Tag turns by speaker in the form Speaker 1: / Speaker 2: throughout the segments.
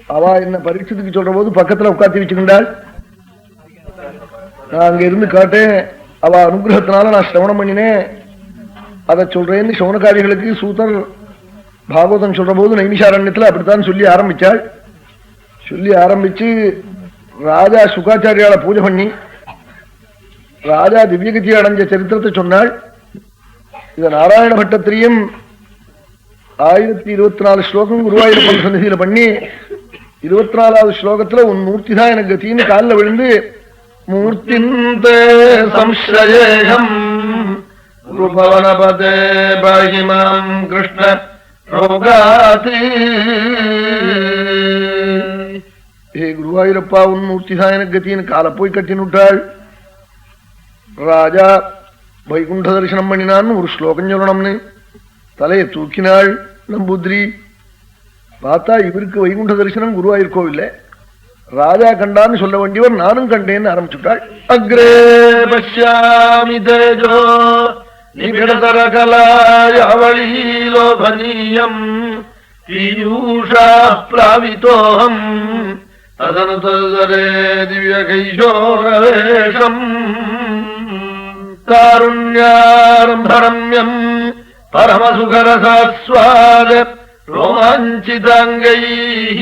Speaker 1: அவ என்ன பரீட்சத்துக்கு சொல்ற போது பக்கத்துல உட்காத்தி வச்சுக்கின்றாள். நான் அங்க இருந்து காட்டேன், அவ அனுகிரகத்தினால நான் சிரவணம் பண்ணினேன், அதை சொல்றேன்னு சௌனகாரிகளுக்கு சூதர் பாகவதம் சொல்ற போது நைமிஷாரண்யத்துல அப்படித்தான் சொல்லி ஆரம்பிச்சாள். சொல்லி ஆரம்பிச்சு ராஜா சுகாச்சாரியால பூஜை பண்ணி ராஜா திவ்யகதி அடைஞ்ச சரித்திரத்தை சொன்னாள். இத நாராயண பட்டத்திரியும் 1024 ஸ்லோகம் குருவாயூரப்பன் சந்நிதியில பண்ணி 24வது ஸ்லோகத்துல உன் மூர்த்தி தான் எனக்கு கத்தின்னு காலில் விழுந்து மூர்த்திந்த சம்சயம் குருபவனபதே பாகிமாம் கிருஷ்ண ரோகாதி. ஏ குருவாயூரப்பா, உன் மூர்த்தி தான் எனக்கு கத்தின்னு காலை போய் கட்டினுட்டாள். ராஜா வைகுண்ட தரிசனம் பண்ணினான்னு ஒரு ஸ்லோகம் சொல்லணும்னு தலையை தூக்கினாள். நம்பூதிரி பார்த்தா இவருக்கு வைகுண்ட தரிசனம் குருவாயூர் கோவில்ல. ராஜா கண்டான்னு சொல்ல வேண்டியவர் நானும் கண்டேன்னு ஆரம்பிச்சுட்டாள். அக்ரே பஷ்யாமி தேஜோ நிபிடதர கலாயவளீலோபனீயம் பீயூஷா பிளாவிதோஹம் ததனுதரே திவ்யகைஷோரவேஷம் காருண்யாரம்பரம்யம் பரமசுகரசாஸ்வாத ரோமாஞ்சிதாங்கைः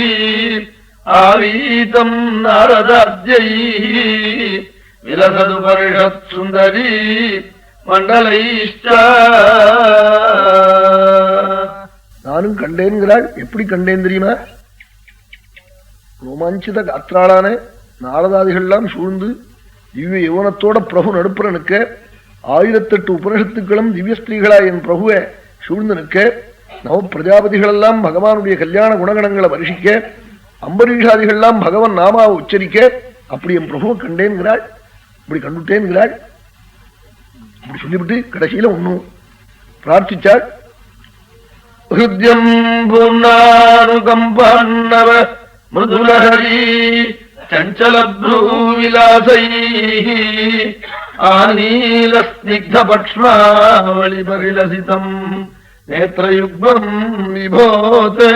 Speaker 1: ஆவீதம் நாரதாத்யைः விலசது பரிஷத் சுந்தரி மண்டலைஷ்ட. நானும் கண்டேன்கிறாள். எப்படி கண்டேன் தெரியுமா? ரோமாஞ்சித காத்திராளான நாரதாதிகள்லாம் சூழ்ந்து திவ்ய யவனத்தோட பிரபு நடுப்புற நிற்க, 1008 உபனிஷத்துக்களும் திவ்ய ஸ்திரீகளா என் பிரபுவை சூழ்ந்து நிற்க, நவ பிரஜாபதிகளெல்லாம் பகவானுடைய கல்யாண குணகணங்களை வருஷிக்க, அம்பரீஷாதிகள்லாம் பகவன் நாமாவை உச்சரிக்க, அப்படி என் பிரபுவை கண்டேன்கிறாள். இப்படி கண்டுட்டேன்கிறாள். இப்படி சொல்லிவிட்டு கடைசியில ஒன்னும் பிரார்த்திச்சாள். ஹிருத்யம் பூர்ணானுகம்பன்னவ மிருதுலஹரி சஞ்சலப்ரூவிலாசைः ஆனீலஸ்னிக்தபக்ஷ்மாவளிபரிலசிதம் நேத்ரயுக்மம் விபோதே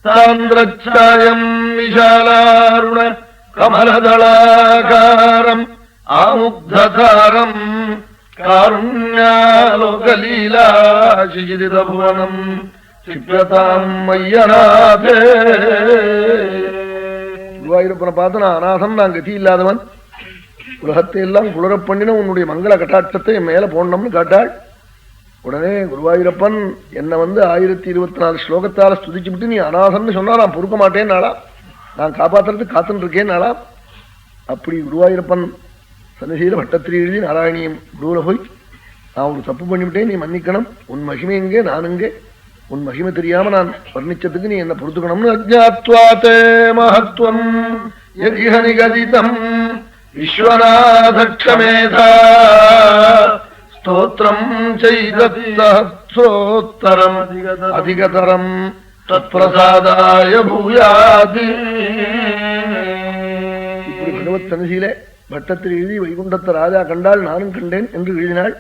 Speaker 1: சாந்திரச்சாயம் விஷாலாருண கமலதளாகாரம் ஆமுக்ததாரம் காருண்யாலோகலீலாசிஜிதபுவனம் சிப்யதாம் மையநாதே. குருவாயூரப்பனை பார்த்து நான் அநாதம், நான் கதி இல்லாதவன், உலகத்தை எல்லாம் குளிர பண்ணின உன்னுடைய மங்கள கட்டாட்சத்தை என் மேல போடணும்னு காட்டாள். உடனே குருவாயூரப்பன் என்ன 1024 ஸ்லோகத்தால ஸ்துதிச்சு விட்டு நீ அநாதம்னு சொன்னா நான் பொறுக்க மாட்டேன் நாளா, நான் காப்பாத்துறதுக்கு காத்துன்னு இருக்கேன் நாளா. அப்படி குருவாயூரப்பன் சன்னதியில பட்டத்திரி எழுதி நாராயணியம் குருவில போய் நான் ஒரு தப்பு பண்ணிவிட்டேன், நீ மன்னிக்கணும், உன் மகிமை எங்கே நான் எங்கே, உன் மகிமை தெரியாம நான் வர்ணிச்சதுக்கு நீ என்ன பொறுத்துக்கணும்னு அஜ்ஞாத்வாதே மஹத்வம் யதிஹ நிகதிதம் விஸ்வநாதக்ஷமேதா ஸ்தோத்ரம் செய்தோத்தரம் அதிகதரம் தத்பிரசாதாய பூயாதி. இப்படி பகவத் சன்னதியிலே பட்டத்தில் எழுதி வைகுண்டத்தை ராஜா கண்டால் நானும் கண்டேன் என்று எழுதினாள்.